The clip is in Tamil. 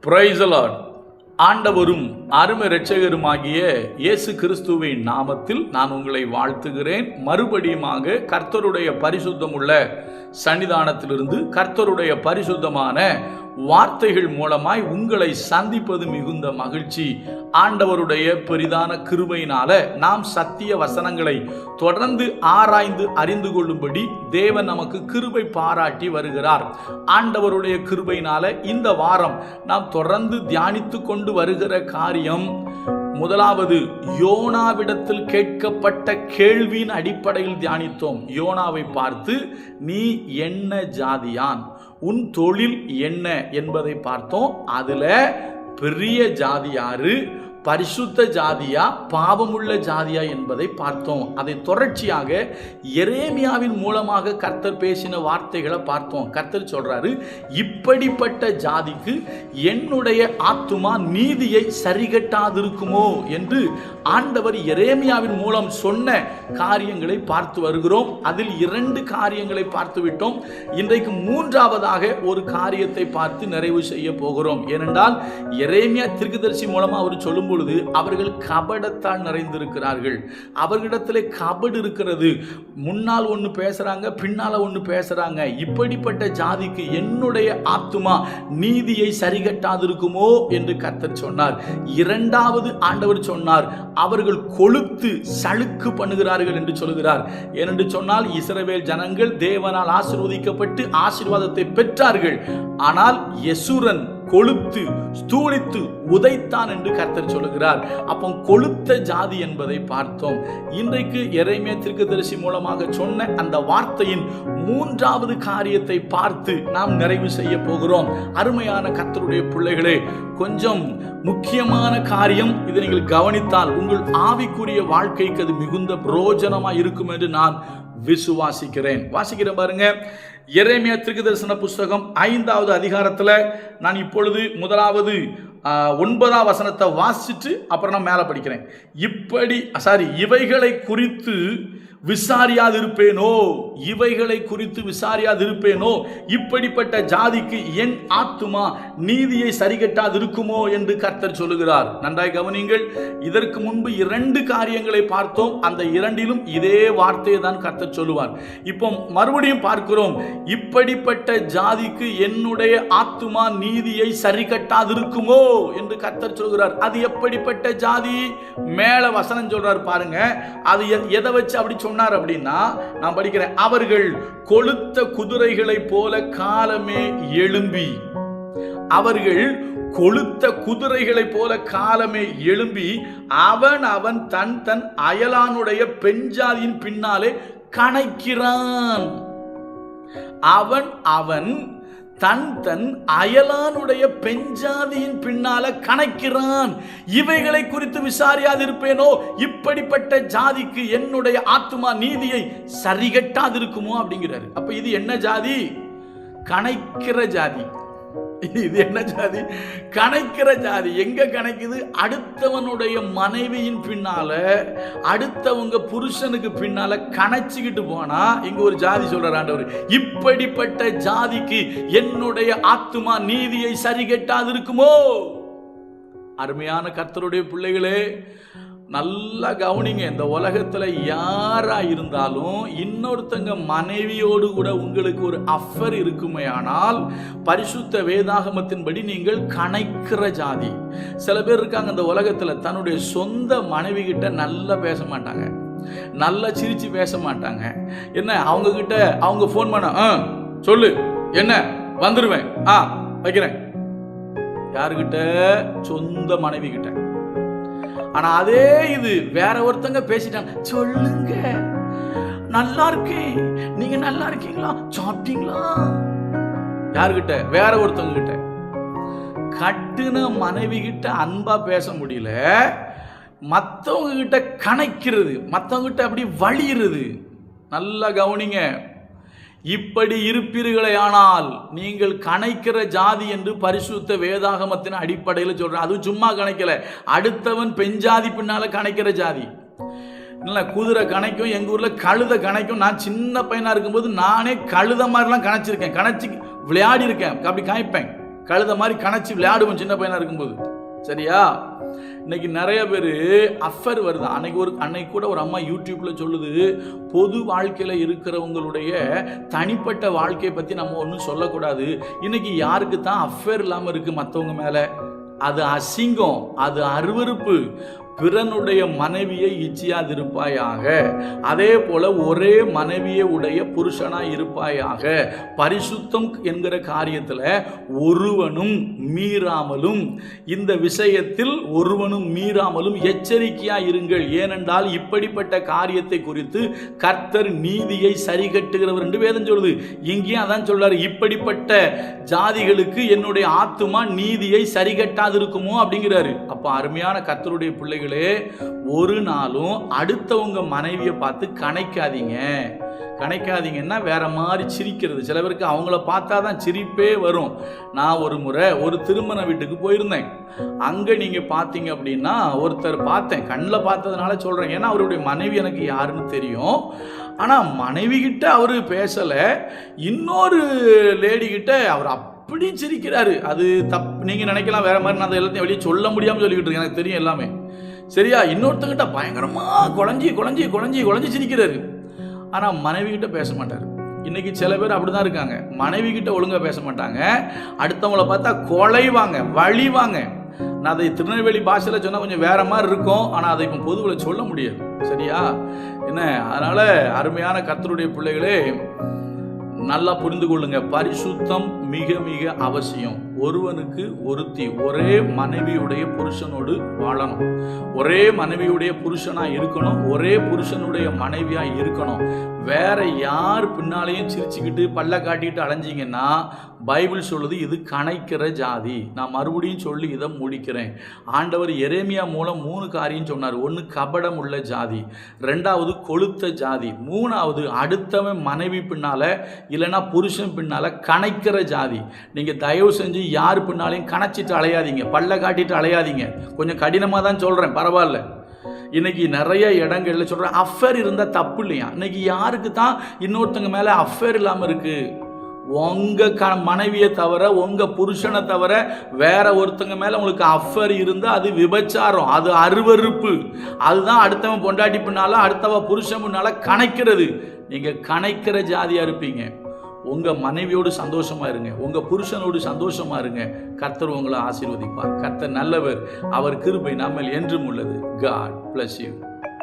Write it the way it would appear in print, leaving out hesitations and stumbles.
Praise the Lord. ஆண்டவரும் அருமை இரட்சகருமாகிய இயேசு கிறிஸ்துவின் நாமத்தில் நான் உங்களை வாழ்த்துகிறேன். மறுபடியுமாக கர்த்தருடைய பரிசுத்தமுள்ள சன்னிதானத்திலிருந்து கர்த்தருடைய பரிசுத்தமான வார்த்தைகள் மூலமாய் உங்களை சந்திப்பது மிகுந்த மகிழ்ச்சி. ஆண்டவருடைய பெரிதான கிருபையினால நாம் சத்திய வசனங்களை தொடர்ந்து ஆராய்ந்து அறிந்து கொள்ளும்படி தேவன் நமக்கு கிருபை பாராட்டி வருகிறார். ஆண்டவருடைய கிருபையினால இந்த வாரம் நாம் தொடர்ந்து தியானித்து கொண்டு வருகிற காரியம், முதலாவது யோனாவிடத்தில் கேட்கப்பட்ட கேள்வியின் அடிப்படையில் தியானித்தோம். யோனாவை பார்த்து நீ என்ன ஜாதியான், உன் தொழில் என்ன என்பதை பார்த்தோம். அதுல பெரிய ஜாதி யாரு, பரிசுத்த ஜாதியா பாவமுள்ள ஜாதியா என்பதை பார்த்தோம். அதை தொடர்ச்சியாக எரேமியாவின் மூலமாக கர்த்தர் பேசின வார்த்தைகளை பார்த்தோம். கர்த்தர் சொல்றாரு, இப்படிப்பட்ட ஜாதிக்கு என்னுடைய ஆத்துமா நீதியை சரிகட்டாதிருக்குமோ என்று ஆண்டவர் எரேமியாவின் மூலம் சொன்ன காரியங்களை பார்த்து வருகிறோம். அதில் 2 காரியங்களை பார்த்து விட்டோம். இன்றைக்கு 3ஆவதாக ஒரு காரியத்தை பார்த்து நிறைவு செய்ய போகிறோம். ஏனென்றால் எரேமியா தீர்க்கதரிசி மூலமா அவர் சொல்லும் பொழுது அவர்கள் கபடத்தால் நிறைந்திருக்கிறார்கள். அவர்களிடத்திலே கபடு இருக்கிறது. முன்னால் ஒன்று பேசுறாங்க, பின்னால ஒன்று பேசுறாங்க. இப்படிப்பட்ட ஜாதிக்கு என்னுடைய ஆத்துமா நீதியை சரிகட்டாதிருக்குமோ என்று கர்த்தர் சொன்னார். 2வது ஆண்டவர் சொன்னார், அவர்கள் கொழுத்து சளுக்கு பண்ணுகிறார்கள் என்று சொல்கிறார். ஏனென்று சொன்னால் இஸ்ரவேல் ஜனங்கள் தேவனால் ஆசீர்வதிக்கப்பட்டு ஆசீர்வாதத்தை பெற்றார்கள். ஆனால் யெசுரன் கொழுத்து ஸ்தூலித்து உதைத்தான் என்று கர்த்தர் சொல்லுகிறார். அப்போ கொழுத்த ஜாதி என்பதை பார்த்தோம். இன்றைக்கு எரேமியா தீர்க்கதரிசி மூலமாக சொன்ன அந்த வார்த்தையின் 3வது காரியத்தை பார்த்து நாம் நிறைவு செய்ய போகிறோம். அருமையான கர்த்தருடைய பிள்ளைகளே, கொஞ்சம் முக்கியமான காரியம். இதை நீங்கள் கவனித்தால் உங்கள் ஆவிக்குரிய வாழ்க்கைக்கு அது மிகுந்த பிரயோஜனமாக இருக்கும் என்று நான் விசுவாசிக்கிறேன். வாசிக்கிறேன் பாருங்க. எரேமியா தீர்க்கதரிசன புஸ்தகம் 5வது அதிகாரத்தில் நான் இப்பொழுது முதலாவது 9ஆம் வசனத்தை வாசிச்சுட்டு அப்புறம் நான் மேலே படிக்கிறேன். இவைகளை குறித்து விசாரியாதிருப்பேனோ, இவைகளை குறித்து விசாரியாதிருப்பேனோ, இப்படிப்பட்ட ஜாதிக்கு என் ஆத்துமா நீதியை சரிகட்டாதிருக்குமோ என்று கர்த்தர் சொல்லுகிறார். நன்றாய் கவனிங்கள். இதற்கு முன்பு 2 காரியங்களை பார்த்தோம். அந்த 2லும் இதே வார்த்தையை தான் கர்த்தர் சொல்லுவார். இப்போ மறுபடியும் பார்க்கிறோம், இப்படிப்பட்ட ஜாதிக்கு என்னுடைய ஆத்துமா நீதியை சரிகட்டாதிருக்குமோ என்று கர்த்தர் சொல்கிறார். அது எப்படிப்பட்ட ஜாதி? மேல வசனம் சொல்றார் பாருங்க. அது எதை வச்சு அப்படி சொன்னார் அப்படின்னா, நான் படிக்கிறேன். அவர்கள் கொழுத்த குதிரைகளை போல காலமே எழும்பி, அவர்கள் கொழுத்த குதிரைகளை போல காலமே எழும்பி அவன் தன் அயலானுடைய பெண்ஜாதியின் பின்னாலே கணைக்கிறான். அவன் தன் அயலானுடைய பெண்ஜாதியின் பின்னால கணக்கிறான். இவைகளை குறித்து விசாரியாதிருப்பேனோ, இப்படிப்பட்ட ஜாதிக்கு என்னுடைய ஆத்துமா நீதியை சரிகட்டாதிருக்குமோ அப்படிங்கிறாரு. அப்ப இது என்ன ஜாதி? கணைக்கிற ஜாதி. இது என்ன ஜாதி? கணைக்கிற ஜாதி. எங்க கணைக்குது? அடுத்தவனுடைய மனைவியின் பின்னால, அடுத்தவங்க புருஷனுக்கு பின்னால கணைச்சிக்கிட்டு போனா இங்க ஒரு ஜாதி சொல்றார் ஆண்டவர். இப்படிப்பட்ட ஜாதிக்கு என்னுடைய ஆத்துமா நீதியை சரிகட்டாதிருக்குமோ? அருமையான கர்த்தருடைய பிள்ளைகளே, நல்லா கவனிங்க. இந்த உலகத்துல யாரா இருந்தாலும் இன்னொருத்தங்க மனைவியோடு கூட உங்களுக்கு ஒரு அஃபர் இருக்குமே ஆனால் பரிசுத்த வேதாகமத்தின்படி நீங்கள் கணைக்கிற ஜாதி. சில பேர் இருக்காங்க இந்த உலகத்துல, தன்னுடைய சொந்த மனைவி கிட்ட நல்லா பேச மாட்டாங்க, நல்லா சிரிச்சு பேச மாட்டாங்க. என்ன, அவங்க கிட்ட அவங்க போன் பண்ண சொல்லு, என்ன வந்துருவேன், வைக்கிறேன். யாருகிட்ட? சொந்த மனைவி கிட்ட. ஆனா அதே இது வேற ஒருத்தங்க பேசிட்டாங்க, சொல்லுங்க நல்லா இருக்கேன், நீங்க நல்லா இருக்கீங்களா, சாப்பிட்டீங்களா? யாருகிட்ட? வேற ஒருத்தவங்க கிட்ட. கட்டுன மனைவி கிட்ட அன்பா பேச முடியல, மற்றவங்க கிட்ட கணைக்கிறது, மற்றவங்க கிட்ட அப்படி வலியுறது. நல்லா கவனிங்க. இப்படி இருப்பீர்களே ஆனால் நீங்கள் கணைக்கிற ஜாதி என்று பரிசுத்த வேதாகமத்தின் அடிப்படையில் சொல்றேன். அது சும்மா கணைக்கல, அடுத்தவன் பெண்ஜாதி பின்னால கணைக்கிற ஜாதி. இல்லை, குதிரை கணைக்கும், எங்கள் ஊரில் கழுதை கணைக்கும். நான் சின்ன பையனாக இருக்கும்போது நானே கழுத மாதிரிலாம் கணைச்சிருக்கேன், கணைச்சி விளையாடி இருக்கேன், அப்படி காய்ப்பேன். கழுத மாதிரி கணச்சி விளையாடுவோம் சின்ன பையனா இருக்கும்போது. சரியா? இன்னைக்கு நிறைய பேர் அஃபர் வருது. அன்னைக்கு கூட ஒரு அம்மா யூடியூப்ல சொல்லுது, பொது வாழ்க்கையில் இருக்கிறவங்களுடைய தனிப்பட்ட வாழ்க்கையை பற்றி நம்ம ஒன்றும் சொல்லக்கூடாது. இன்னைக்கு யாருக்கு தான் அஃபேர் இல்லாமல் இருக்கு மற்றவங்க மேலே? அது அசிங்கம், அது அருவருப்பு. பிறனுடைய மனைவியை இச்சியாதிருப்பாயாக, அதே போல ஒரே மனைவியை உடைய புருஷனாய் இருப்பாயாக. பரிசுத்தம் என்கிற காரியத்தில் ஒருவனும் மீறாமலும், இந்த விஷயத்தில் ஒருவனும் மீறாமலும் எச்சரிக்கையா இருங்கள். ஏனென்றால் இப்படிப்பட்ட காரியத்தை குறித்து கர்த்தர் நீதியை சரி கட்டுகிறவர் என்று வேதம் சொல்லுது. இங்கேயும் அதான் சொல்றாரு, இப்படிப்பட்ட ஜாதிகளுக்கு என்னுடைய ஆத்துமா நீதியை சரி கட்டாதிருக்குமோ அப்படிங்கிறாரு. அப்ப அருமையான கர்த்தருடைய பிள்ளைகள், ஒரு நாளும் அடுத்தவங்க மனைவியை பார்த்து கணைக்காதீங்கன்னா வேற மாதிரி சிரிக்கிறது. சில பேருக்கு அவங்கள பார்த்தா தான் சிரிப்பே வரும். நான் ஒரு முறை ஒரு திருமண வீட்டுக்கு போயிருந்தேன். அங்கே நீங்கள் பார்த்தீங்க அப்படின்னா ஒருத்தர் பார்த்தேன், கண்ணில் பார்த்ததுனால சொல்கிறேன். ஏன்னா அவருடைய மனைவி எனக்கு யாருன்னு தெரியும். ஆனால் மனைவி கிட்ட அவர் பேசலை, இன்னொரு லேடி கிட்ட அவர் அப்படி சிரிக்கிறாரு. அது தப்பு நீங்கள் நினைக்கலாம் வேற மாதிரி. நான் அதை எல்லாத்தையும் வெளியே சொல்ல முடியாமல் சொல்லிக்கிட்டு இருக்கேன், எனக்கு தெரியும் எல்லாமே. சரியா? இன்னொருத்தங்கிட்ட பயங்கரமாக குழஞ்சி சிரிக்கிறாரு. ஆனால் மனைவி கிட்ட பேச மாட்டார். இன்னைக்கு சில பேர் அப்படிதான் இருக்காங்க. மனைவி கிட்ட ஒழுங்கா பேச மாட்டாங்க, அடுத்தவங்கள பார்த்தா கொலைவாங்க, வழிவாங்க. நான் அதை திருநெல்வேலி பாஷையில் சொன்னால் கொஞ்சம் வேற மாதிரி இருக்கும், ஆனால் அதை இப்போ பொதுவில் சொல்ல முடியாது. சரியா? என்ன, அதனால அருமையான கர்த்தருடைய பிள்ளைகளே, நல்லா புரிந்து கொள்ளுங்க. பரிசுத்தம் மிக மிக அவசியம். ஒருவனுக்கு ஒருத்தி ஒரே மனைவியுடைய புருஷனோடு வாழணும், ஒரே மனைவியுடைய புருஷனா இருக்கணும், ஒரே புருஷனுடைய மனைவியா இருக்கணும். வேற யார் பின்னாலையும் சிரிச்சுக்கிட்டு பல்ல காட்டிட்டு அலைஞ்சிங்கன்னா பைபிள் சொல்லுது இது கணைக்கிற ஜாதி. நான் மறுபடியும் சொல்லி இதை முடிக்கிறேன். ஆண்டவர் எரேமியா மூலம் 3 காரியம் சொன்னார். 1, கபடம் உள்ள ஜாதி. 2வது கொளுத்த ஜாதி. 3வது அடுத்தவன் மனைவி பின்னால இல்லைன்னா புருஷன் பின்னால கணைக்கிற ஜாதி. நீங்க தயவு செஞ்சு யார் பின்னாலையும் கணைச்சிட்டு அலையாதீங்க, பல்ல காட்டிட்டு அலையாதீங்க. கொஞ்சம் கடினமாக தான் சொல்றேன், பரவாயில்ல. இன்னைக்கு நிறைய இடங்கள்ல சொல்றேன், அஃபேர் இருந்தால் தப்பு இல்லையா? இன்னைக்கு யாருக்கு தான் இன்னொருத்தங்க மேல அஃபேர் இல்லாமல் இருக்கு? உங்க மனைவியை தவிர, உங்க புருஷனை தவிர வேற ஒருத்தங்க மேல உங்களுக்கு அஃபேர் இருந்தா அது விபச்சாரம், அது அருவருப்பு. அதுதான் அடுத்தவன் பொண்டாட்டி பின்னால அடுத்தவ புருஷன் பின்னால கணைக்கிறது. நீங்க கணைக்கிற ஜாதியா இருப்பீங்க. உங்க மனைவியோடு சந்தோஷமா இருங்க, உங்க புருஷனோடு சந்தோஷமா இருங்க. கர்த்தர் உங்களை ஆசீர்வதிப்பார். கர்த்தர் நல்லவர், அவர் கிருபை நம்மில் என்றும் உள்ளது. God bless you.